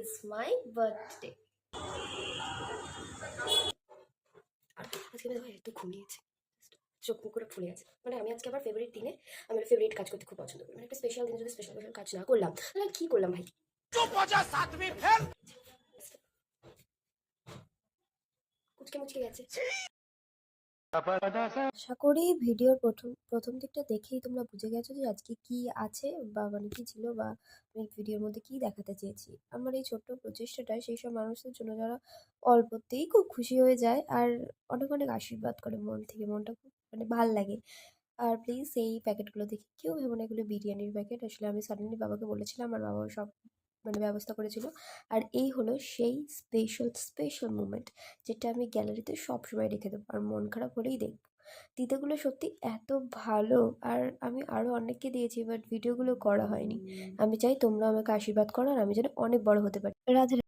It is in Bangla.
is my birthday. আজকে ভাই একটু ঘুমিয়েছি, চোখ মুখ করে ফুলে আছে। মানে আমি আজকে আমার ফেভারিট দিনে আমি একটা ফেভারিট কাজ করতে খুব পছন্দ করি। মানে একটা স্পেশাল দিনে যদি স্পেশাল কাজ না করলাম তাহলে কি করলাম ভাই? কুচকে মুচকে গেছে। আশা করি ভিডিওর প্রথম দিকটা দেখেই তোমরা বুঝে গেছো যে আজকে কি আছে বা মানে কি ছিল বা আমি ভিডিওর মধ্যে কি দেখাতে চেয়েছি। আমার এই ছোট্ট প্রচেষ্টাটা সেই সব মানুষদের জন্য যারা অল্পতেই খুব খুশি হয়ে যায় আর অনেক অনেক আশীর্বাদ করে মন থেকে। মনটা খুব মানে ভাল লাগে। আর প্লিজ এই প্যাকেটগুলো দেখে কেউ ভেবো না এগুলো বিরিয়ানির প্যাকেট। আসলে আমি সাডেনলি বাবাকে বলেছিলাম, আর বাবা সব মানে ব্যবস্থা করেছিল। আর এই হলো সেই স্পেশাল মোমেন্ট যেটা আমি গ্যালারিতে সবসময় রেখে দেবো আর মন খারাপ হলেই দেখবো। দিদাগুলো সত্যি এত ভালো, আর আমি আরও অনেককে দিয়েছি বাট ভিডিওগুলো করা হয়নি। আমি চাই তোমরা আমাকে আশীর্বাদ করো আর আমি যেন অনেক বড় হতে পারি। রাধে।